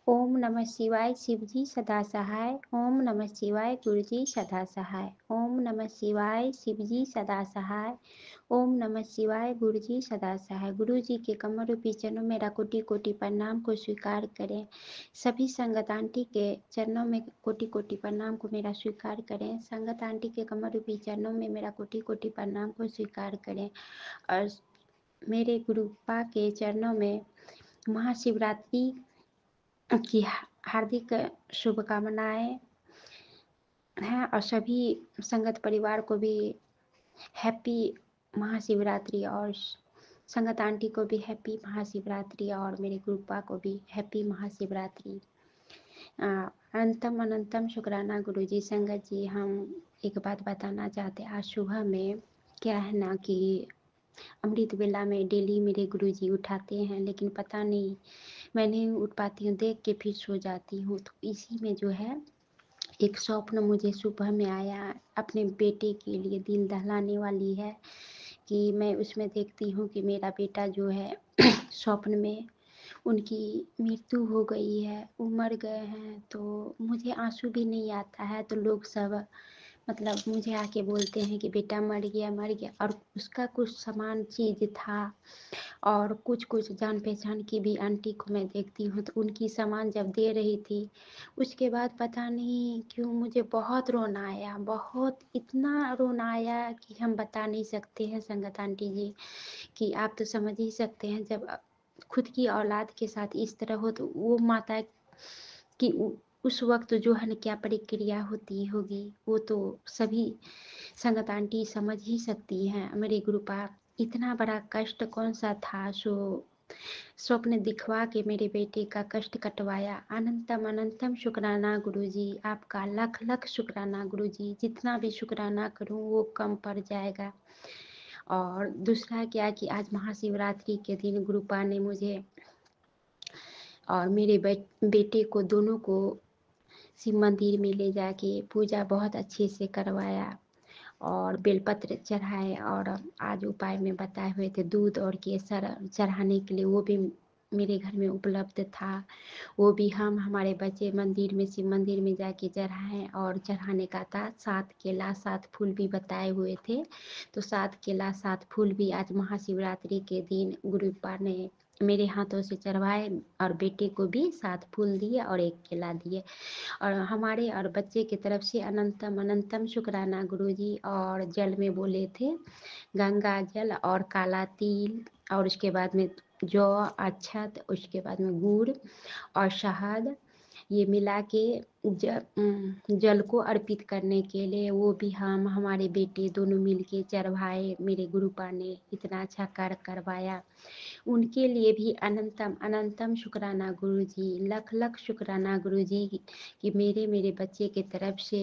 ओम नमः शिवाय शिवजी सदा सहाय। ओम नमः शिवाय गुरुजी सदा सहाय। ओम नमः शिवाय शिवजी सदा सहाय। ओम नमः शिवाय गुरुजी सदा सहाय। गुरु जी के कमर रूपी चरणों में मेरा कोटि कोटि प्रणाम को स्वीकार करें। सभी संगत आंटी के चरणों में कोटि कोटि प्रणाम को मेरा स्वीकार करें। संगत आंटी के कमर रूपी चरणों में मेरा कोटि कोटि प्रणाम को स्वीकार करें। और मेरे गुरुपा के चरणों में महाशिवरात्रि की हार्दिक शुभकामनाएं हैं और सभी संगत परिवार को भी हैप्पी महाशिवरात्रि और संगत आंटी को भी हैप्पी महाशिवरात्रि और मेरे गुरुपा को भी हैप्पी महाशिवरात्रि। अनंतम अनंतम शुक्राना गुरुजी। संगत जी, हम एक बात बताना चाहते हैं। आज सुबह में क्या है ना कि अमृत वेला में डेली मेरे गुरुजी उठाते हैं, लेकिन पता नहीं मैं नहीं उठ पाती हूँ, देख के फिर सो जाती हूँ। तो इसी में जो है एक स्वप्न मुझे सुबह में आया, अपने बेटे के लिए दिल दहलाने वाली है कि मैं उसमें देखती हूँ कि मेरा बेटा जो है स्वप्न में उनकी मृत्यु हो गई है, वो मर गए हैं। तो मुझे आंसू भी नहीं आता है। तो लोग सब मतलब मुझे आके बोलते हैं कि बेटा मर गया मर गया, और उसका कुछ सामान चीज था और कुछ कुछ जान पहचान की भी आंटी को मैं देखती हूँ, तो उनकी सामान जब दे रही थी, उसके बाद पता नहीं क्यों मुझे बहुत रोना आया, बहुत इतना रोना आया कि हम बता नहीं सकते हैं संगत आंटी जी, कि आप तो समझ ही सकते हैं जब खुद की औलाद के साथ इस तरह हो तो वो माता की उस वक्त जो है न क्या प्रक्रिया होती होगी, वो तो सभी संगत आंटी समझ ही सकती हैं। मेरे गुरुपा इतना बड़ा कष्ट कौन सा था, सो स्वप्न दिखवा के मेरे बेटे का कष्ट कटवाया। अनंतम अनंतम शुक्राना गुरुजी, आपका लख लख शुक्राना गुरुजी। जितना भी शुक्राना करूं वो कम पड़ जाएगा। और दूसरा क्या कि आज महाशिवरात्रि के दिन गुरुपा ने मुझे और मेरे बेटे को दोनों को शिव मंदिर में ले जाके पूजा बहुत अच्छे से करवाया और बेलपत्र चढ़ाए। और आज उपाय में बताए हुए थे दूध और केसर चढ़ाने के लिए, वो भी मेरे घर में उपलब्ध था। वो भी हम हमारे बच्चे मंदिर में शिव मंदिर में जाके चढ़ाएं। और चढ़ाने का था 7 केला 7 फूल भी बताए हुए थे। तो 7 केला 7 फूल भी आज महाशिवरात्रि के दिन गुरुपा ने मेरे हाथों से चढ़वाए और बेटे को भी 7 फूल दिए और 1 केला दिए। और हमारे और बच्चे की तरफ से अनंतम अनंतम शुक्राना गुरुजी। और जल में बोले थे गंगा जल और काला तिल और उसके बाद में जौ अक्षत, उसके बाद में गुड़ और शहद, ये मिला के जल को अर्पित करने के लिए वो भी हम हमारे बेटे दोनों मिलके चढ़वाए। मेरे गुरुपा ने इतना अच्छा कार्य करवाया, उनके लिए भी अनंतम अनंतम शुक्राना गुरुजी। लख लख शुक्राना गुरुजी कि मेरे बच्चे की तरफ से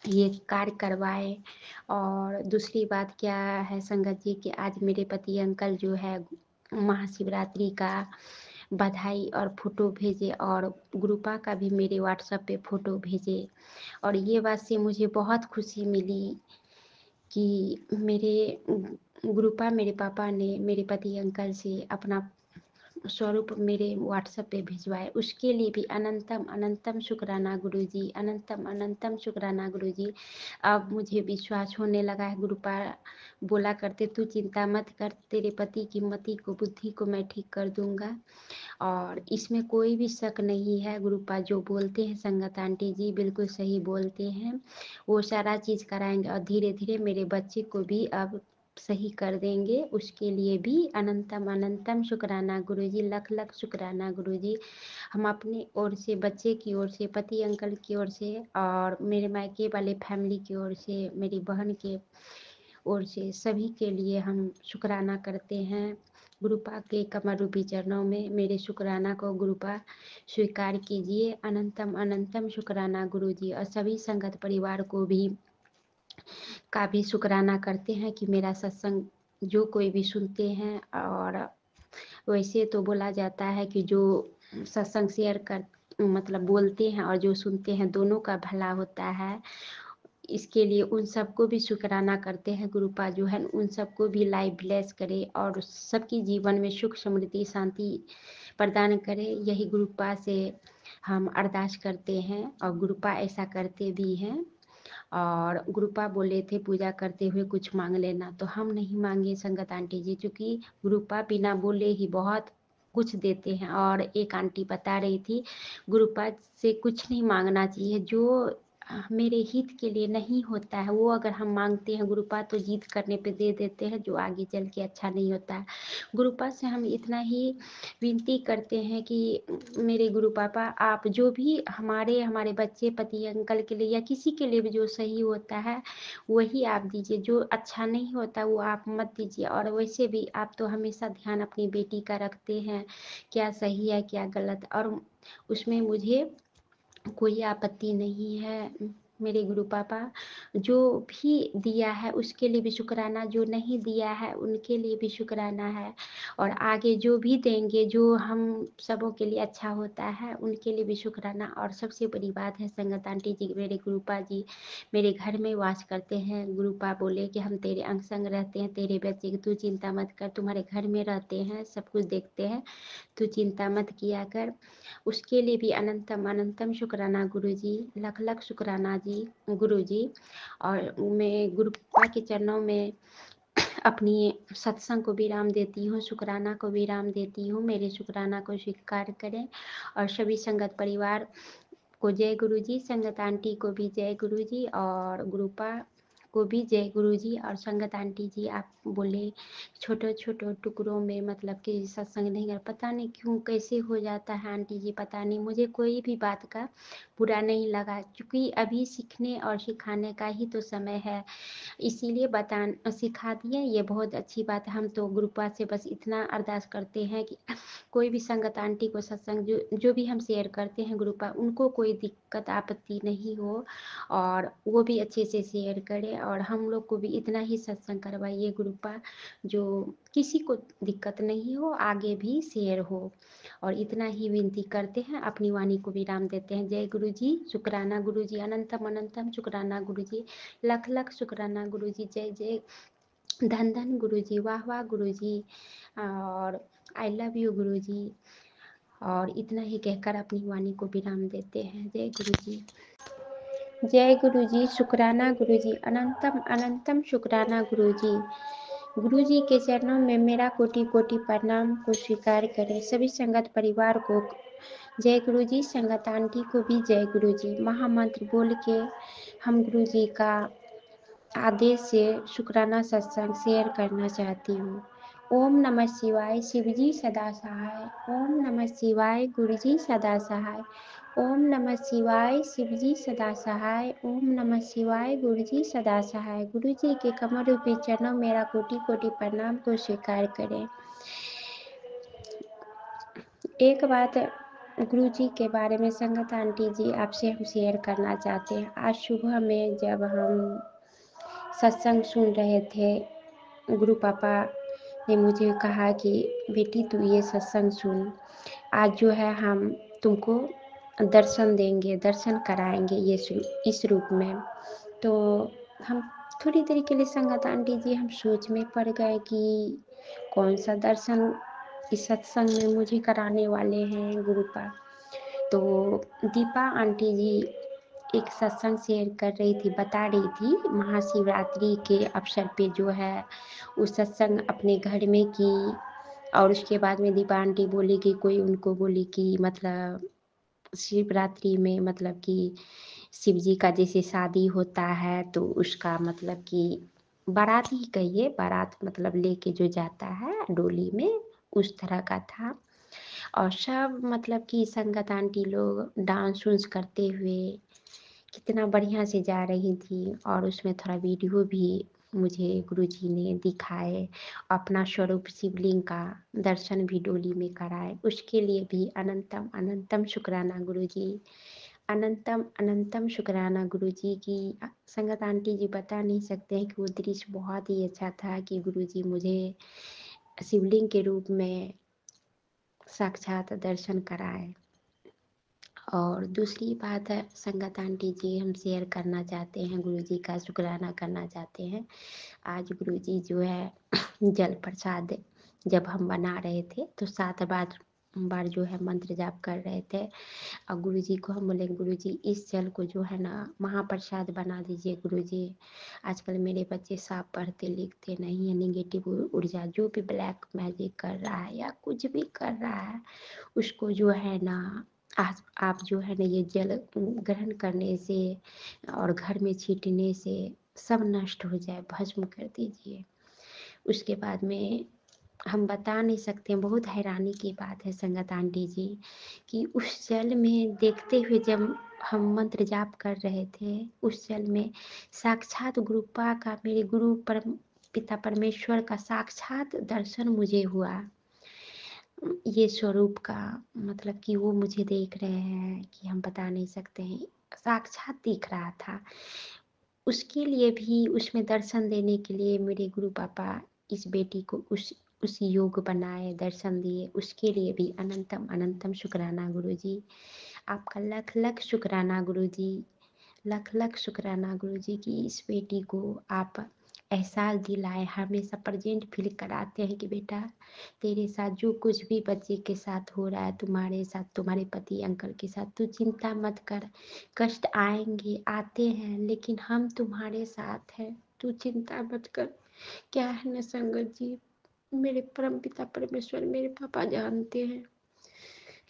ये कार्य करवाए। और दूसरी बात क्या है संगत जी कि आज मेरे पति अंकल जो है महाशिवरात्रि का बधाई और फोटो भेजे और गुरुपा का भी मेरे व्हाट्सएप पे फोटो भेजे। और ये बात से मुझे बहुत खुशी मिली कि मेरे गुरुपा मेरे पापा ने मेरे पति अंकल से अपना स्वरूप मेरे व्हाट्सएप पे भिजवाए, उसके लिए भी अनंतम अनंतम शुक्राना गुरुजी। अनंतम अनंतम शुक्राना गुरुजी। अब मुझे विश्वास होने लगा है। गुरुपा बोला करते तू चिंता मत कर, तेरे पति की मति को बुद्धि को मैं ठीक कर दूंगा। और इसमें कोई भी शक नहीं है, गुरुपा जो बोलते हैं संगत आंटी जी बिल्कुल सही बोलते हैं। वो सारा चीज कराएंगे और धीरे धीरे मेरे बच्चे को भी अब सही कर देंगे। उसके लिए भी अनंतम अनंतम शुक्राना गुरुजी। लख लख शुक्राना गुरुजी। हम अपनी ओर से, बच्चे की ओर से, पति अंकल की ओर से और मेरे मायके वाले फैमिली की ओर से, मेरी बहन के ओर से, सभी के लिए हम शुक्राना करते हैं। गुरुपा के कमर रूपी चरणों में मेरे शुक्राना को गुरुपा स्वीकार कीजिए। अनंतम अनंतम शुक्राना गुरुजी। और सभी संगत परिवार को भी का भी शुक्राना करते हैं कि मेरा सत्संग जो कोई भी सुनते हैं। और वैसे तो बोला जाता है कि जो सत्संग शेयर कर मतलब बोलते हैं और जो सुनते हैं दोनों का भला होता है। इसके लिए उन सबको भी शुक्राना करते हैं। गुरुपा जो है उन सबको भी लाइव ब्लेस करे और सबकी जीवन में सुख समृद्धि शांति प्रदान करे, यही गुरुपा से हम अरदास करते हैं और गुरुपा ऐसा करते भी हैं। और गुरुपा बोले थे पूजा करते हुए कुछ मांग लेना, तो हम नहीं मांगे संगत आंटी जी, क्योंकि गुरुपा बिना बोले ही बहुत कुछ देते हैं। और एक आंटी बता रही थी गुरुपा से कुछ नहीं मांगना चाहिए, जो मेरे हित के लिए नहीं होता है वो अगर हम मांगते हैं गुरुपा तो जिद करने पे दे देते हैं, जो आगे चल के अच्छा नहीं होता है। गुरुपा से हम इतना ही विनती करते हैं कि मेरे गुरु पापा आप जो भी हमारे बच्चे पति अंकल के लिए या किसी के लिए भी जो सही होता है वही आप दीजिए, जो अच्छा नहीं होता वो आप मत दीजिए। और वैसे भी आप तो हमेशा ध्यान अपनी बेटी का रखते हैं, क्या सही है क्या गलत, और उसमें मुझे कोई आपत्ति नहीं है। मेरे गुरु पापा जो भी दिया है उसके लिए भी शुक्राना, जो नहीं दिया है उनके लिए भी शुक्राना है, और आगे जो भी देंगे जो हम सबों के लिए अच्छा होता है उनके लिए भी शुक्राना। और सबसे बड़ी बात है संगत आंटी जी, मेरे गुरुपा जी मेरे घर में वास करते हैं। गुरुपा बोले कि हम तेरे अंग संग रहते हैं, तेरे बच्चे की तू चिंता मत कर, तुम्हारे घर में रहते हैं, सब कुछ देखते हैं, तू चिंता मत किया कर। उसके लिए भी अनंतम अनंतम शुक्राना गुरुजी, लख लख शुक्राना जी गुरुजी। और मैं गुरुपा के चरणों में अपनी सत्संग को विराम देती हूँ, शुक्राना को विराम देती हूँ। मेरे शुक्राना को स्वीकार करें। और सभी संगत परिवार को जय गुरुजी, संगत आंटी को भी जय गुरुजी, और गुरुपा को भी जय गुरुजी। और संगत आंटी जी आप बोले छोटे छोटे टुकड़ों में मतलब कि सत्संग नहीं कर, पता नहीं क्यों कैसे हो जाता है आंटी जी, पता नहीं, मुझे कोई भी बात का बुरा नहीं लगा, क्योंकि अभी सीखने और सिखाने का ही तो समय है, इसीलिए सिखा दिए, ये बहुत अच्छी बात है। हम तो गुरुपा से बस इतना अरदास करते हैं कि कोई भी संगत आंटी को सत्संग जो भी हम शेयर करते हैं गुरुपा, उनको कोई दिक्कत आपत्ति नहीं हो और वो भी अच्छे से शेयर करें, और हम लोग को भी इतना ही सत्संग करवाइए गुरुपा जो किसी को दिक्कत नहीं हो, आगे भी शेयर हो। और इतना ही विनती करते हैं, अपनी वाणी को विराम देते हैं। जय गुरु जी, शुक्राना गुरु जी, अनंतम अनंतम शुक्राना गुरु जी, लख लख शुक्राना गुरु जी, जय जय धन धन गुरु जी, वाह वाह गुरु जी, और आई लव यू गुरु जी। और इतना ही कहकर अपनी वाणी को विराम देते हैं। जय गुरु जी, जय गुरु जी, शुक्राना गुरु जी, अनंतम अनंतम शुक्राना गुरु जी। गुरु जी के चरणों में मेरा कोटि कोटि प्रणाम को स्वीकार करें। सभी संगत परिवार को जय गुरु जी, संगत आंटी को भी जय गुरु जी। महामंत्र बोल के हम गुरु जी का आदेश से शुक्राना सत्संग शेयर करना चाहती हूँ। ओम नमः शिवाय, शिवजी सदा सहाय। ओम नमः शिवाय, गुरुजी सदा सहाय। ओम नमः शिवाय, शिवजी सदा सहाय। ओम नमः शिवाय, गुरुजी सदा सहाय। गुरु जी के कमल रूपी चरणों मेरा कोटि कोटि प्रणाम को स्वीकार करें। एक बात गुरु जी के बारे में संगत आंटी जी आपसे हम शेयर करना चाहते हैं। आज सुबह में जब हम सत्संग सुन रहे थे, गुरु पापा ने मुझे कहा कि बेटी तू ये सत्संग सुन, आज जो है हम तुमको दर्शन देंगे, दर्शन कराएंगे ये इस रूप में। तो हम थोड़ी देर के लिए संगत आंटी जी हम सोच में पड़ गए कि कौन सा दर्शन इस सत्संग में मुझे कराने वाले हैं गुरुपा। तो दीपा आंटी जी एक सत्संग शेयर कर रही थी, बता रही थी महाशिवरात्रि के अवसर पे जो है उस सत्संग अपने घर में की। और उसके बाद में दीपा आंटी बोली कि कोई उनको बोली कि मतलब शिवरात्रि में मतलब कि शिव जी का जैसे शादी होता है तो उसका मतलब कि बारात ही कहिए, बारात मतलब लेके जो जाता है डोली में, उस तरह का था। और सब मतलब कि संगत आंटी लोग डांस उन्स करते हुए कितना बढ़िया से जा रही थी। और उसमें थोड़ा वीडियो भी मुझे गुरुजी ने दिखाए, अपना स्वरूप शिवलिंग का दर्शन भी डोली में कराए, उसके लिए भी अनंतम अनंतम शुक्राना गुरुजी, अनंतम अनंतम शुक्राना गुरुजी की। संगत आंटी जी बता नहीं सकते हैं कि वो दृश्य बहुत ही अच्छा था कि गुरुजी मुझे शिवलिंग के रूप में साक्षात दर्शन कराए। और दूसरी बात है संगत आंटी जी हम शेयर करना चाहते हैं, गुरुजी का शुक्राना करना चाहते हैं। आज गुरुजी जो है जल प्रसाद जब हम बना रहे थे तो 7 बार बार जो है मंत्र जाप कर रहे थे। और गुरुजी को हम बोले, गुरुजी इस जल को जो है ना महाप्रसाद बना दीजिए गुरुजी। आजकल मेरे बच्चे साफ पढ़ते लिखते नहीं है, निगेटिव ऊर्जा जो भी ब्लैक मैजिक कर रहा है या कुछ भी कर रहा है, उसको जो है ना आप जो है ना ये जल ग्रहण करने से और घर में छींटने से सब नष्ट हो जाए, भस्म कर दीजिए। उसके बाद में हम बता नहीं सकते, बहुत हैरानी की बात है संगत आंटी जी, कि उस जल में देखते हुए जब हम मंत्र जाप कर रहे थे, उस जल में साक्षात गुरुपा का, मेरे गुरु परम पिता परमेश्वर का साक्षात दर्शन मुझे हुआ। ये स्वरूप का मतलब कि वो मुझे देख रहे हैं कि हम बता नहीं सकते हैं, साक्षात दिख रहा था। उसके लिए भी, उसमें दर्शन देने के लिए मेरे गुरु पापा इस बेटी को उस योग बनाए, दर्शन दिए, उसके लिए भी अनंतम अनंतम शुक्राना गुरुजी। आपका लख लख शुक्राना गुरुजी, लख लख शुक्राना गुरुजी की इस बेटी को आप एहसास दिलाए, हमेशा प्रेजेंट फील कराते हैं कि बेटा तेरे साथ जो कुछ भी बच्चे के साथ हो रहा है, तुम्हारे साथ, तुम्हारे पति अंकल के साथ, तू चिंता मत कर। कष्ट आएंगे, आते हैं, लेकिन हम तुम्हारे साथ हैं, तू चिंता मत कर। क्या है न संगत जी, मेरे परम पिता परमेश्वर, मेरे पापा जानते हैं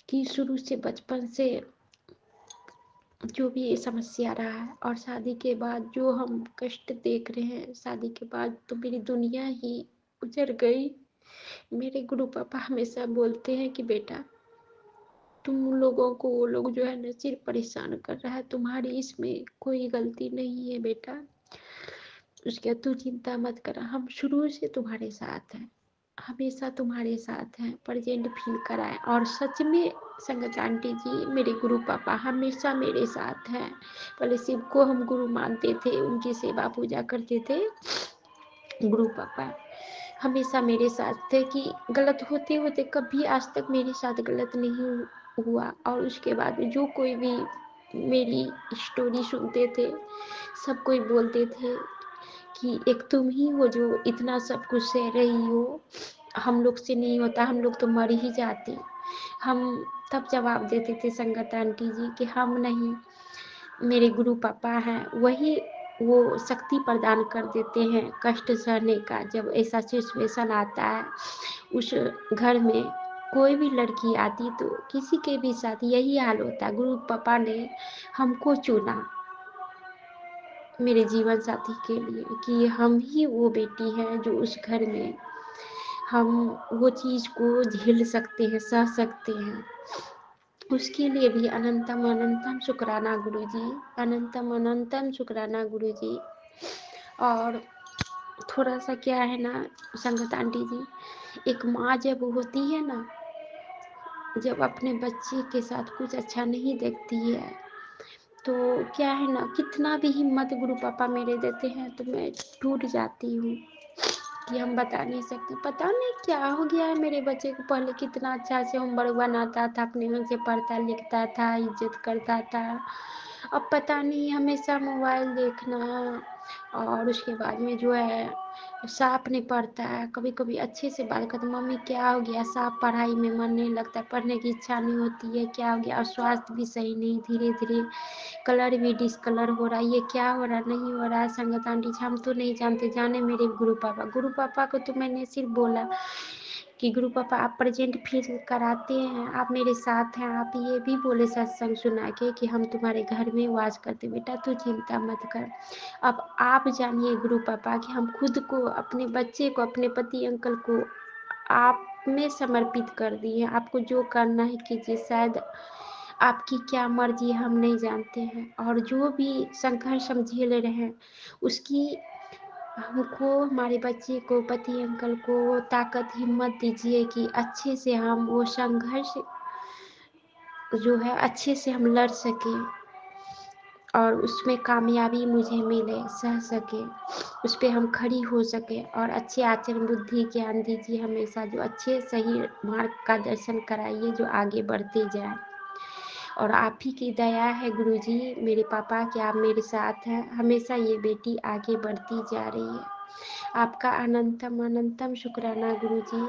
कि शुरू से बचपन से जो भी ये समस्या रहा है, और शादी के बाद जो हम कष्ट देख रहे हैं, शादी के बाद तो मेरी दुनिया ही उजड़ गई। मेरे गुरु पापा हमेशा बोलते हैं कि बेटा तुम लोगों को वो लोग जो है न सिर्फ परेशान कर रहा है, तुम्हारी इसमें कोई गलती नहीं है बेटा, उसके तू चिंता मत कर, हम शुरू से तुम्हारे साथ हैं, हमेशा तुम्हारे साथ हैं, प्रेजेंट फील कराए। और सच में संगत आंटी जी, मेरे गुरु पापा हमेशा मेरे साथ हैं। पहले शिव को हम गुरु मानते थे, उनकी सेवा पूजा करते थे, गुरु पापा हमेशा मेरे साथ थे कि गलत होते होते कभी आज तक मेरे साथ गलत नहीं हुआ। और उसके बाद में जो कोई भी मेरी स्टोरी सुनते थे, सब कोई बोलते थे कि एक तुम ही हो जो इतना सब कुछ सह रही हो, हम लोग से नहीं होता, हम लोग तो मर ही जाते। हम तब जवाब देते थे संगत आंटी जी कि हम नहीं, मेरे गुरु पापा हैं, वही वो शक्ति प्रदान कर देते हैं कष्ट सहने का। जब ऐसा सिचुएशन आता है उस घर में, कोई भी लड़की आती तो किसी के भी साथ यही हाल होता है। गुरु पापा ने हमको चुना मेरे जीवन साथी के लिए कि हम ही वो बेटी हैं जो उस घर में हम वो चीज़ को झेल सकते हैं, सह सकते हैं। उसके लिए भी अनंतम अनंतम शुक्राना गुरुजी, अनंतम अनंतम शुक्राना गुरुजी। और थोड़ा सा क्या है ना संगत आंटी जी, एक माँ जब होती है ना, जब अपने बच्चे के साथ कुछ अच्छा नहीं देखती है, तो क्या है ना, कितना भी हिम्मत गुरु पापा मेरे देते हैं तो मैं टूट जाती हूँ कि हम बता नहीं सकते। पता नहीं क्या हो गया है मेरे बच्चे को, पहले कितना अच्छा से होमवर्क बनाता था, अपने मन से पढ़ता लिखता था, इज्जत करता था। अब पता नहीं हमेशा मोबाइल देखना, और उसके बाद में जो है साफ नहीं पढ़ता है। कभी कभी अच्छे से बात करता, मम्मी क्या हो गया, साफ पढ़ाई में मन नहीं लगता, पढ़ने की इच्छा नहीं होती है, क्या हो गया। और स्वास्थ्य भी सही नहीं, धीरे धीरे कलर भी डिसकलर हो रहा है, ये क्या हो रहा नहीं हो रहा है संगत आंटी, हम तो नहीं जानते, जाने मेरे गुरु पापा को तो मैंने सिर्फ बोला कि गुरु पापा आप प्रेजेंट फील कराते हैं, आप मेरे साथ हैं। आप ये भी बोले सत्संग सुना के कि हम तुम्हारे घर में वास करते, बेटा तू चिंता मत कर। अब आप जानिए गुरु पापा कि हम खुद को, अपने बच्चे को, अपने पति अंकल को आप में समर्पित कर दिए। आपको जो करना है कीजिए, शायद आपकी क्या मर्जी हम नहीं जानते हैं। और जो भी संघर्ष हम झेल रहे हैं उसकी हमको, हमारे बच्चे को, पति अंकल को ताकत हिम्मत दीजिए कि अच्छे से हम वो संघर्ष जो है अच्छे से हम लड़ सकें, और उसमें कामयाबी मुझे मिले, सह सके, उस पर हम खड़ी हो सके। और अच्छे आचरण बुद्धि ज्ञान दीजिए हमेशा, जो अच्छे सही मार्ग का दर्शन कराइए, जो आगे बढ़ते जाए। और आप ही की दया है गुरुजी, मेरे पापा कि आप मेरे साथ हैं, हमेशा ये बेटी आगे बढ़ती जा रही है। आपका अनंतम अनंतम शुक्राना गुरु जी।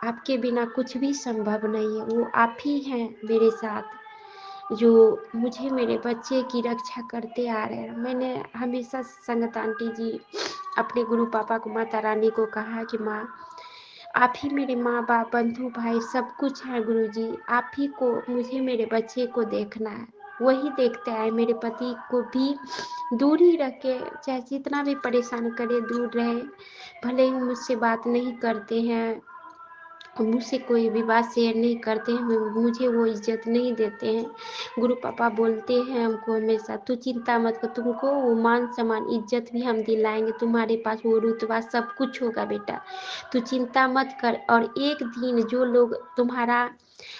आपके बिना कुछ भी संभव नहीं है। वो आप ही हैं मेरे साथ, जो मुझे मेरे बच्चे की रक्षा करते आ रहे हैं। मैंने हमेशा संगत आंटी जी अपने गुरु पापा को, माता रानी को कहा कि माँ, आप ही मेरे माँ बाप, बंधु भाई सब कुछ है गुरु जी। आप ही को, मुझे मेरे बच्चे को देखना है। वही देखते आए। मेरे पति को भी दूर ही रख के, चाहे जितना भी परेशान करे दूर रहे। भले ही मुझसे बात नहीं करते हैं, मुझसे कोई भी बात शेयर नहीं करते हैं, मुझे वो इज्जत नहीं देते हैं। गुरु पापा बोलते हैं हमको हमेशा, तू चिंता मत कर, तुमको वो मान सम्मान इज्जत भी हम दिलाएंगे, तुम्हारे पास वो रुतबा सब कुछ होगा बेटा, तू चिंता मत कर। और एक दिन जो लोग तुम्हारा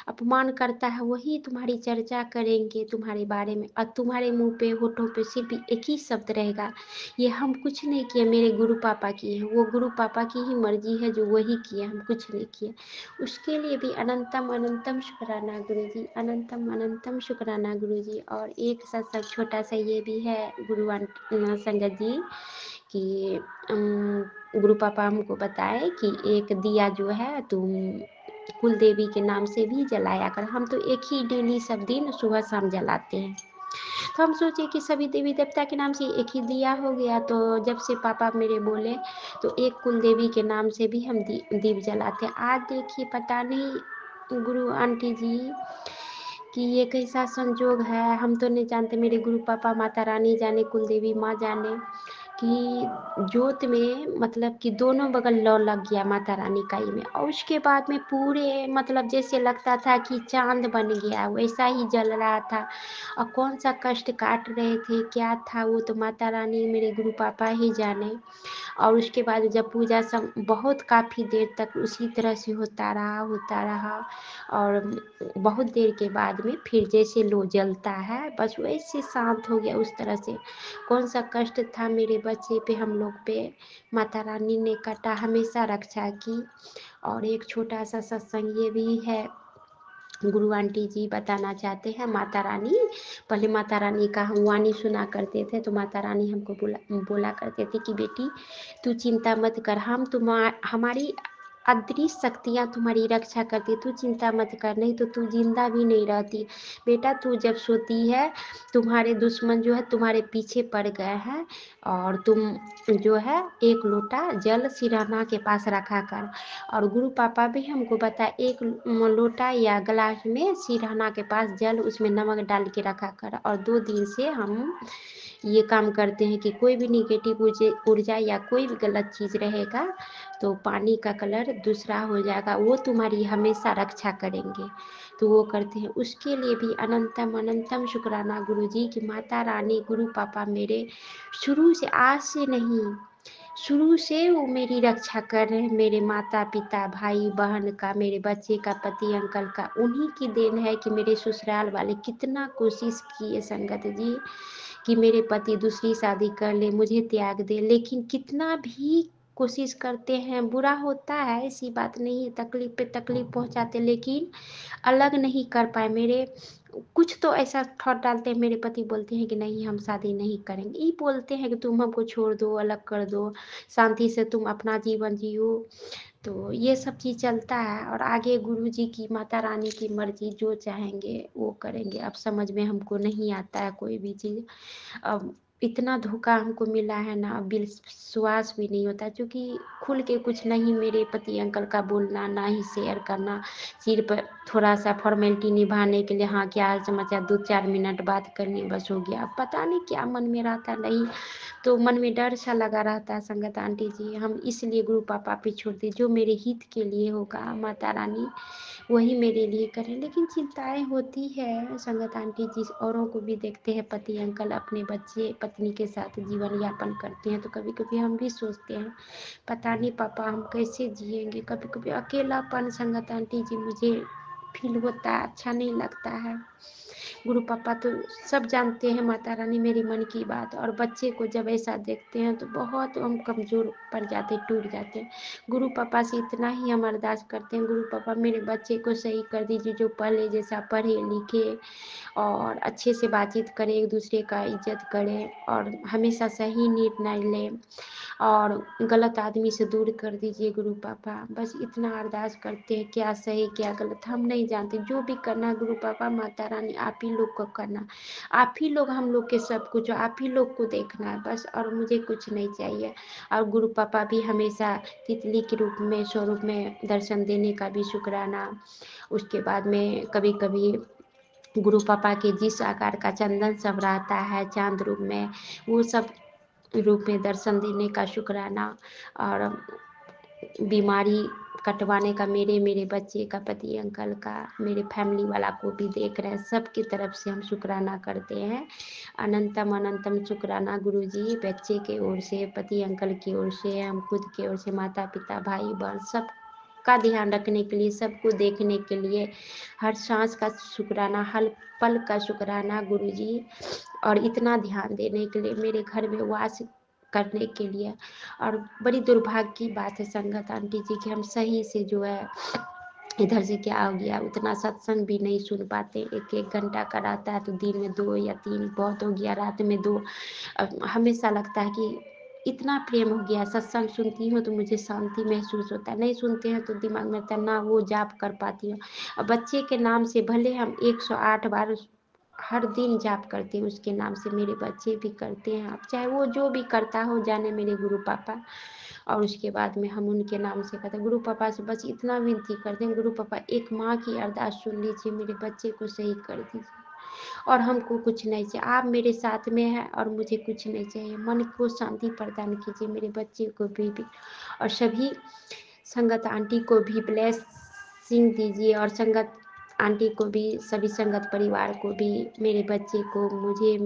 अपमान करता है वही तुम्हारी चर्चा करेंगे तुम्हारे बारे में, और तुम्हारे मुंह पे, होठों पे सिर्फ एक ही शब्द रहेगा, ये हम कुछ नहीं किए, मेरे गुरु पापा की है। वो गुरु पापा की ही मर्जी है जो वही किए, हम कुछ नहीं किए। उसके लिए भी अनंतम अनंतम शुक्राना गुरु जी, अनंतम अनंतम शुक्राना गुरु जी। और एक सत्संग छोटा सा ये भी है गुरु संगत जी कि गुरु पापा हमको बताए कि एक दिया जो है तुम कुल देवी के नाम से भी जलाया कर। हम तो एक ही डेली सब दिन सुबह शाम जलाते हैं। तो हम सोचे कि सभी देवी देवता के नाम से एक ही दिया हो गया। तो जब से पापा मेरे बोले तो एक कुल देवी के नाम से भी हम दीप जलाते हैं। आज देखिए पता नहीं गुरु आंटी जी कि ये कैसा संजोग है, हम तो नहीं जानते। मेरे गुरु पापा, माता रानी जाने, कुल देवी माँ जाने कि जोत में मतलब कि दोनों बगल लौ लग गया माता रानी का ही में। और उसके बाद में पूरे मतलब जैसे लगता था कि चांद बन गया, वैसा ही जल रहा था। और कौन सा कष्ट काट रहे थे, क्या था वो तो माता रानी, मेरे गुरु पापा ही जाने। और उसके बाद जब पूजा सब बहुत काफ़ी देर तक उसी तरह से होता रहा। और बहुत देर के बाद में फिर जैसे लो जलता है बस वैसे शांत हो गया। उस तरह से कौन सा कष्ट था मेरे बच्चे पे, हम लोग पे, माता रानी ने काटा, हमेशा रक्षा की। और एक छोटा सा सत्संग ये भी है, गुरु आंटी जी बताना चाहते हैं। माता रानी, पहले माता रानी का हम वाणी सुना करते थे तो माता रानी हमको बोला करते थे कि बेटी तू चिंता मत कर, हम हमारी अदृश्य शक्तियाँ तुम्हारी रक्षा करती, तू चिंता मत कर, नहीं तो तू जिंदा भी नहीं रहती। बेटा तू जब सोती है तुम्हारे दुश्मन जो है तुम्हारे पीछे पड़ गए हैं, और तुम जो है एक लोटा जल सिरहाना के पास रखा कर। और गुरु पापा भी हमको बताए, एक लोटा या गिलास में सिरहाना के पास जल, उसमें नमक डाल के रखा कर। और 2 दिन से हम ये काम करते हैं कि कोई भी निगेटिव ऊर्जा या कोई भी गलत चीज़ रहेगा तो पानी का कलर दूसरा हो जाएगा, वो तुम्हारी हमेशा रक्षा करेंगे। तो वो करते हैं। उसके लिए भी अनंतम अनंतम शुक्राना गुरु जी की माता रानी, गुरु पापा मेरे शुरू से, आज से नहीं, शुरू से वो मेरी रक्षा कर रहे हैं। मेरे माता पिता, भाई बहन का, मेरे बच्चे का, पति अंकल का, उन्हीं की देन है कि मेरे ससुराल वाले कितना कोशिश किए संगत जी कि मेरे पति दूसरी शादी कर ले, मुझे त्याग दे, लेकिन कितना भी कोशिश करते हैं, बुरा होता है, ऐसी बात नहीं है, तकलीफ पे तकलीफ पहुंचाते, लेकिन अलग नहीं कर पाए। मेरे कुछ तो ऐसा थॉट डालते हैं, मेरे पति बोलते हैं कि नहीं हम शादी नहीं करेंगे, ये बोलते हैं कि तुम हमको छोड़ दो, अलग कर दो, शांति से तुम अपना जीवन जियो। तो ये सब चीज़ चलता है। और आगे गुरु जी की, माता रानी की मर्जी, जो चाहेंगे वो करेंगे। अब समझ में हमको नहीं आता है कोई भी चीज़। अब इतना धोखा हमको मिला है ना, अब विश्वास भी नहीं होता, क्योंकि खुल के कुछ नहीं, मेरे पति अंकल का बोलना ना ही शेयर करना, सिर्फ थोड़ा सा फॉर्मेलिटी निभाने के लिए, हाँ क्या हाल समाचार, 2-4 मिनट बात करनी, बस हो गया। अब पता नहीं क्या मन में रहता, नहीं तो मन में डर सा लगा रहता है संगत आंटी जी। हम इसलिए गुरु पापा पे छोड़ते, जो मेरे हित के लिए होगा माता रानी वही मेरे लिए करें। लेकिन चिंताएं होती है संगत आंटी जी, औरों को भी देखते हैं, पति अंकल अपने बच्चे पत्नी के साथ जीवन यापन करते हैं, तो कभी कभी हम भी सोचते हैं पता नहीं पापा हम कैसे जिएंगे। कभी कभी अकेलापन संगत आंटी जी मुझे फील होता है, अच्छा नहीं लगता है। गुरु पापा तो सब जानते हैं माता रानी मेरी मन की बात, और बच्चे को जब ऐसा देखते हैं तो बहुत हम कमज़ोर पड़ जाते, टूट जाते हैं। गुरु पापा से इतना ही हम अरदास करते हैं, गुरु पापा मेरे बच्चे को सही कर दीजिए, जो पहले जैसा पढ़े लिखे और अच्छे से बातचीत करे, एक दूसरे का इज्जत करे और हमेशा सही निर्णय ले और गलत आदमी से दूर कर दीजिए गुरु पापा। बस इतना अरदास करते हैं, क्या सही क्या गलत हम नहीं जानते, जो भी करना है गुरु पापा माता रानी आप ही लोग को करना, आप ही लोग हम लोग के सब कुछ, आप ही लोग को देखना है बस, और मुझे कुछ नहीं चाहिए। और गुरु पापा भी हमेशा तितली के रूप में स्वरूप में दर्शन देने का भी शुक्राना। उसके बाद में कभी कभी गुरु पापा के जिस आकार का चंदन सब रहता है चांद रूप में, वो सब रूप में दर्शन देने का शुक्राना। और बीमारी कटवाने का मेरे बच्चे का, पति अंकल का, मेरे फैमिली वाला को भी देख रहे हैं, सबकी तरफ से हम शुक्राना करते हैं। अनंतम अनंतम शुक्राना गुरुजी, बच्चे के ओर से, पति अंकल की ओर से, हम खुद की ओर से, माता पिता भाई बहन सब का ध्यान रखने के लिए, सबको देखने के लिए, हर सांस का शुक्राना, हर पल का शुक्राना गुरुजी। और इतना ध्यान देने के लिए, मेरे घर में वास करने के लिए। और बड़ी दुर्भाग्य की बात है संगत आंटी जी कि हम सही से जो है इधर से क्या हो गया, उतना सत्संग भी नहीं सुन पाते, एक एक घंटा का रहता है तो दिन में 2 या 3 बहुत हो गया, रात में 2। हमेशा लगता है कि इतना प्रेम हो गया, सत्संग सुनती हूँ तो मुझे शांति महसूस होता है, नहीं सुनते हैं तो दिमाग में तनाव, वो जाप कर पाती हूँ। बच्चे के नाम से भले हम 108 बार हर दिन जाप करते हैं उसके नाम से, मेरे बच्चे भी करते हैं, आप चाहे वो जो भी करता हो जाने मेरे गुरु पापा। और उसके बाद में हम उनके नाम से कहते हैं, गुरु पापा से बस इतना विनती करते हैं, गुरु पापा एक माँ की अरदास सुन लीजिए, मेरे बच्चे को सही कर दीजिए और हमको कुछ नहीं चाहिए, आप मेरे साथ में हैं और मुझे कुछ नहीं चाहिए, मन को शांति प्रदान कीजिए, मेरे बच्चे को भी और सभी संगत आंटी को भी ब्लेसिंग दीजिए, और संगत आंटी को भी, सभी संगत परिवार को भी, मेरे बच्चे को, मुझे,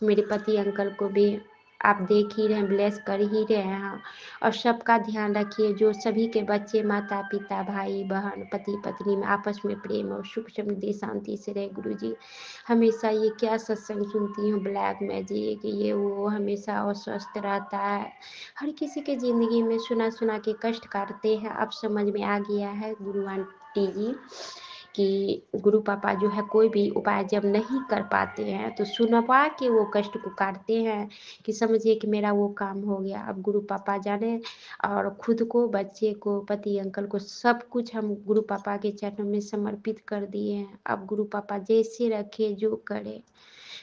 मेरे पति अंकल को भी आप देख ही रहे हैं, ब्लेस कर ही रहे हैं। और सबका ध्यान रखिए, जो सभी के बच्चे, माता पिता भाई बहन पति पत्नी में आपस में प्रेम और सुख समृद्धि शांति से रहे गुरुजी। हमेशा ये क्या सत्संग सुनती हूँ ब्लैक मैजिक ये वो, हमेशा अस्वस्थ रहता है, हर किसी के ज़िंदगी में सुना सुना के कष्ट काटते हैं। अब समझ में आ गया है गुरु आंटी जी कि गुरु पापा जो है कोई भी उपाय जब नहीं कर पाते हैं तो सुनवा के वो कष्ट को काटते हैं कि समझिए कि मेरा वो काम हो गया। अब गुरु पापा जाने, और खुद को, बच्चे को, पति अंकल को, सब कुछ हम गुरु पापा के चरणों में समर्पित कर दिए हैं। अब गुरु पापा जैसे रखे, जो करे,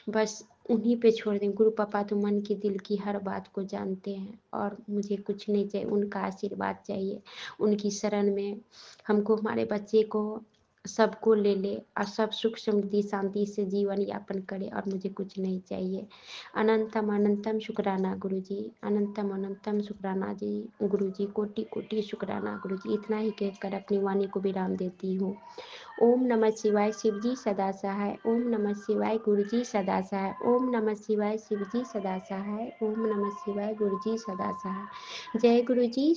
बस उन्हीं पे छोड़ दें। गुरु पापा तो मन की दिल की हर बात को जानते हैं, और मुझे कुछ नहीं चाहिए, उनका आशीर्वाद चाहिए। उनकी शरण में हमको, हमारे बच्चे को, सबको ले ले और सब सुख समृद्धि शांति से जीवन यापन करे, और मुझे कुछ नहीं चाहिए। अनंतम अनंतम शुक्राना गुरुजी, अनंतम अनंतम शुक्राना जी गुरुजी, कोटि कोटि शुक्राना गुरुजी। इतना ही कहकर अपनी वाणी को विराम देती हूँ। ओम नमः शिवाय, शिवजी सदा सहाय। ओम नमः शिवाय, गुरुजी सदा सहाय। ओम नमः शिवाय, शिवजी सदा सहाय। ओम नमः शिवाय, गुरुजी सदा सहाय। जय गुरुजी,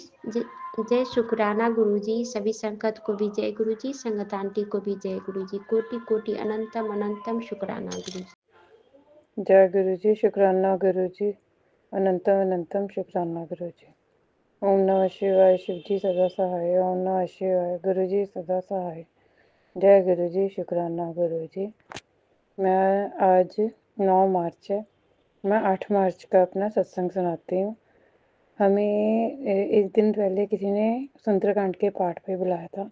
जय शुक्राना गुरुजी, सभी संगत को भी जय गुरुजी, संगत आंटी को भी जय गुरुजी, कोटि कोटि अनंतम अनंतम शुक्राना गुरुजी। जय गुरुजी, शुक्राना गुरुजी, अनंतम अनंतम शुक्राना गुरुजी। ओम नमः शिवाय, शिवजी सदा सहाय। ओम नमः शिवाय, गुरुजी सदा सहाय। जय गुरुजी, शुक्राना गुरुजी। मैं आज 9 मार्च है, मैं 8 मार्च का अपना सत्संग सुनाती हूँ। हमें एक दिन पहले किसी ने सुंदरकांड के पाठ पे बुलाया था,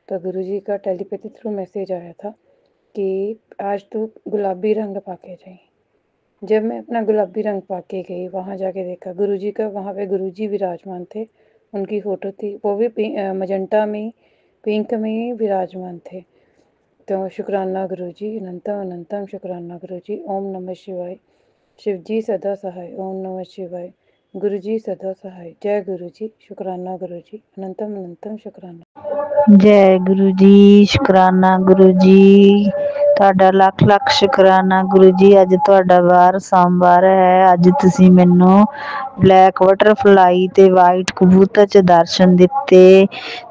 तो गुरुजी का टेलीपैथी थ्रू मैसेज आया था कि आज तू गुलाबी रंग पाके जाई। जब मैं अपना गुलाबी रंग पाके गई, वहाँ जाके देखा गुरुजी का, वहाँ पे गुरुजी विराजमान थे, उनकी फ़ोटो थी, वो भी मजंटा में, पिंक में विराजमान थे। तो शुक्राना गुरुजी, अनंतम अनंतम शुक्राना गुरुजी। ओम नमः शिवाय, शिवजी सदा सहाय। ओम नमः शिवाय, गुरुजी सदा सहाय। जय गुरुजी, शुक्राना गुरुजी, अनंतम अनंतम शुक्राना। जय गुरुजी, शुक्राना गुरुजी। ਤੁਹਾਡਾ ਲੱਖ ਲੱਖ ਸ਼ੁਕਰਾਨਾ ਗੁਰੂ ਜੀ। ਅੱਜ ਤੁਹਾਡਾ ਵਾਰ ਸੋਮਵਾਰ ਹੈ। ਅੱਜ ਤੁਸੀਂ ਮੈਨੂੰ ਬਲੈਕ ਬਟਰਫਲਾਈ ਤੇ ਵਾਈਟ ਕਬੂਤਰ 'ਚ ਦਰਸ਼ਨ ਦਿੱਤੇ।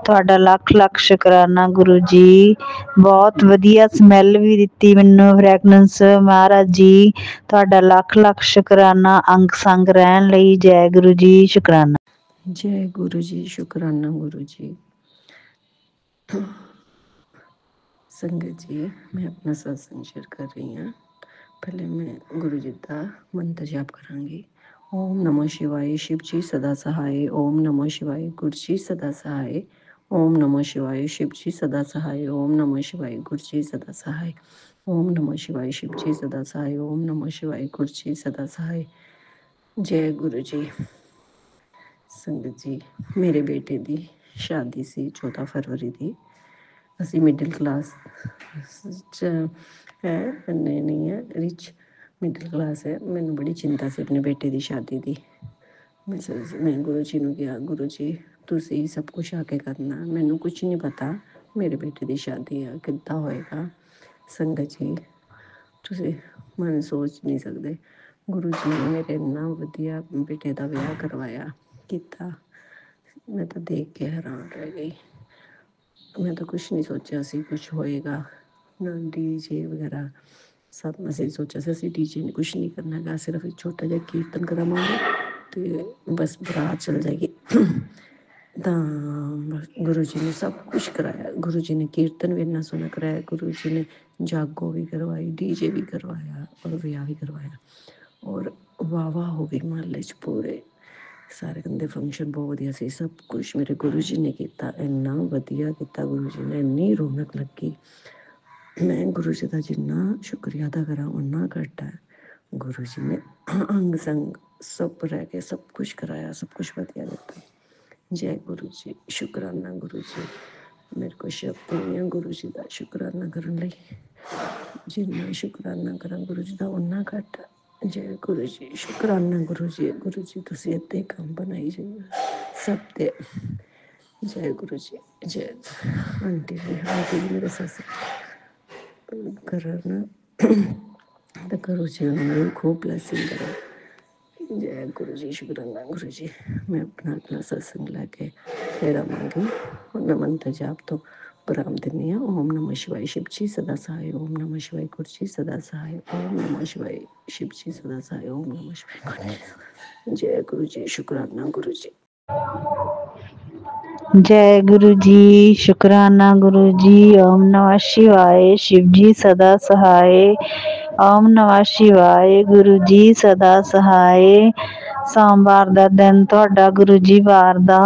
ਤੁਹਾਡਾ ਲੱਖ ਲੱਖ ਸ਼ੁਕਰਾਨਾ ਗੁਰੂ ਜੀ। ਬਹੁਤ ਵਧੀਆ ਸਮੈਲ ਵੀ ਦਿੱਤੀ ਮੈਨੂੰ ਫਰੈਗਨੈਂਸ। ਮਹਾਰਾਜ ਜੀ ਤੁਹਾਡਾ ਲੱਖ ਲੱਖ ਸ਼ੁਕਰਾਨਾ ਅੰਗ ਸੰਗ ਰਹਿਣ ਲਈ। ਜੈ ਗੁਰੂ ਜੀ। ਸ਼ੁਕਰਾਨਾ। जय गुरु जी। शुकराना गुरु जी। संगत जी मैं अपना सत्संग शेयर कर रही हाँ। पहले मैं गुरु जी का मंत्र जाप करांगी। ओम नमः शिवाय शिव जी सदा सहाय। ओम नमः शिवाय गुरु जी सदा सहाय। ओम नमः शिवाय शिव जी सदा सहाय। ओम नमः शिवाय गुरु जी सदा सहाय। ओम नमः शिवाय शिव जी सदा सहाय। ओम नमः शिवाय गुरु जी सदा सहाय। जय गुरु जी। संगत जी मेरे बेटे की शादी सी 14 फरवरी की। ਅਸੀਂ ਮਿਡਲ ਕਲਾਸ 'ਚ ਹੈ, ਇੰਨੇ ਨਹੀਂ ਹੈ ਰਿਚ, ਮਿਡਲ ਕਲਾਸ ਹੈ। ਮੈਨੂੰ ਬੜੀ ਚਿੰਤਾ ਸੀ ਆਪਣੇ ਬੇਟੇ ਦੀ ਸ਼ਾਦੀ ਦੀ। ਮੈਂ ਗੁਰੂ ਜੀ ਨੂੰ ਕਿਹਾ, ਗੁਰੂ ਜੀ ਤੁਸੀਂ ਸਭ ਕੁਛ ਆ ਕੇ ਕਰਨਾ, ਮੈਨੂੰ ਕੁਛ ਨਹੀਂ ਪਤਾ ਮੇਰੇ ਬੇਟੇ ਦੀ ਸ਼ਾਦੀ ਆ ਕਿੱਦਾਂ ਹੋਏਗਾ। ਸੰਗਤ ਜੀ ਤੁਸੀਂ ਮਨ ਸੋਚ ਨਹੀਂ ਸਕਦੇ, ਗੁਰੂ ਜੀ ਨੇ ਮੇਰੇ ਇੰਨਾ ਵਧੀਆ ਬੇਟੇ ਦਾ ਵਿਆਹ ਕਰਵਾਇਆ ਕੀਤਾ। ਮੈਂ ਤਾਂ ਦੇਖ ਕੇ ਹੈਰਾਨ ਰਹਿ ਗਈ। ਮੈਂ ਤਾਂ ਕੁਛ ਨਹੀਂ ਸੋਚਿਆ ਸੀ ਕੁਛ ਹੋਏਗਾ, ਨਾ ਡੀਜੇ ਵਗੈਰਾ ਸਭ ਅਸੀਂ ਸੋਚਿਆ ਸੀ ਅਸੀਂ ਡੀਜੇ ਨੇ ਕੁਛ ਨਹੀਂ ਕਰਨਾ ਹੈਗਾ, ਸਿਰਫ ਛੋਟਾ ਜਿਹਾ ਕੀਰਤਨ ਕਰਾਵਾਂਗੇ ਅਤੇ ਬਸ ਬਰਾਤ ਚਲ ਜਾਏਗੀ। ਤਾਂ ਗੁਰੂ ਜੀ ਨੇ ਸਭ ਕੁਛ ਕਰਾਇਆ। ਗੁਰੂ ਜੀ ਨੇ ਕੀਰਤਨ ਵੀ ਇੰਨਾ ਸੋਹਣਾ ਕਰਾਇਆ। ਗੁਰੂ ਜੀ ਨੇ ਜਾਗੋ ਵੀ ਕਰਵਾਈ, ਡੀਜੇ ਵੀ ਕਰਵਾਇਆ ਔਰ ਵਿਆਹ ਵੀ ਕਰਵਾਇਆ। ਔਰ ਵਾਹਵਾ ਹੋ ਗਈ ਮਹੱਲੇ 'ਚ ਪੂਰੇ ਸਾਰੇ ਕਹਿੰਦੇ ਫੰਕਸ਼ਨ ਬਹੁਤ ਵਧੀਆ ਸੀ। ਸਭ ਕੁਛ ਮੇਰੇ ਗੁਰੂ ਜੀ ਨੇ ਕੀਤਾ, ਇੰਨਾ ਵਧੀਆ ਕੀਤਾ ਗੁਰੂ ਜੀ ਨੇ, ਇੰਨੀ ਰੌਣਕ ਲੱਗੀ। ਮੈਂ ਗੁਰੂ ਜੀ ਦਾ ਜਿੰਨਾ ਸ਼ੁਕਰੀਆ ਅਦਾ ਕਰਾਂ ਓਨਾ ਘੱਟ ਹੈ। ਗੁਰੂ ਜੀ ਨੇ ਅੰਗ ਸੰਗ ਸਭ ਰਹਿ ਕੇ ਸਭ ਕੁਛ ਕਰਾਇਆ, ਸਭ ਕੁਛ ਵਧੀਆ ਦਿੱਤਾ। ਜੈ ਗੁਰੂ ਜੀ। ਸ਼ੁਕਰਾਨਾ ਗੁਰੂ ਜੀ। ਮੇਰੇ ਕੋਲ ਸ਼ਬਦ ਨਹੀਂ ਹੈ ਗੁਰੂ ਜੀ ਦਾ ਸ਼ੁਕਰਾਨਾ ਕਰਨ ਲਈ। ਜਿੰਨਾ ਸ਼ੁਕਰਾਨਾ ਕਰਾਂ ਗੁਰੂ ਜੀ ਦਾ ਓਨਾ ਘੱਟ ਹੈ। ਜੈ ਗੁਰੂ ਜੀ। ਸ਼ੁਕਰਾਨਾ ਗੁਰੂ ਜੀ। ਗੁਰੂ ਜੀ ਤੁਸੀਂ ਇੱਦਾਂ ਹੀ ਕੰਮ ਬਣਾਈ ਜਾਈਓ ਸਭ ਤੇ। ਜੈ ਗੁਰੂ ਜੀ। ਜੈ ਆਂਟੀ ਜੀ ਮੇਰੇ ਸੱਸ ਕਰਨ ਤਾਂ ਗੁਰੂ ਜੀ ਉਹਨਾਂ ਖੂਬ ਬਲੈਸਿੰਗ ਕਰੇ। ਜੈ ਗੁਰੂ ਜੀ। ਸ਼ੁਕਰਾਨਾ ਗੁਰੂ ਜੀ। ਮੈਂ ਆਪਣਾ ਸਤਸੰਗ ਲੈ ਕੇ ਫਿਰ ਆਵਾਂਗੀ। ਹੁਣ ਮੈਂ ਮੰਤਰ ਜਾਪ ਤੋਂ ਵਿਰਾਮ ਦਿੰਦੀ ਹਾਂ। ਓਮ ਨਮः शिवाय शिव जी सदा सहाय। ओम नमः शिवाय गुरु जी सदा सहाय। ओम नमः शिवाय शिव जी सदा सहाय। ओम नमः शिवाय गुरु जी। जय गुरु जी। शुकराना गुरु जी। जय गुरु जी। शुकराना गुरु जी। ओम नमः शिवाय शिव जी सदा सहाय। ओम नमः शिवाय गुरु जी सदा सहाय। ਸੋਮਵਾਰ ਦਾ ਦਿਨ ਤੁਹਾਡਾ ਗੁਰੂ ਜੀ ਵਾਰ ਦਾ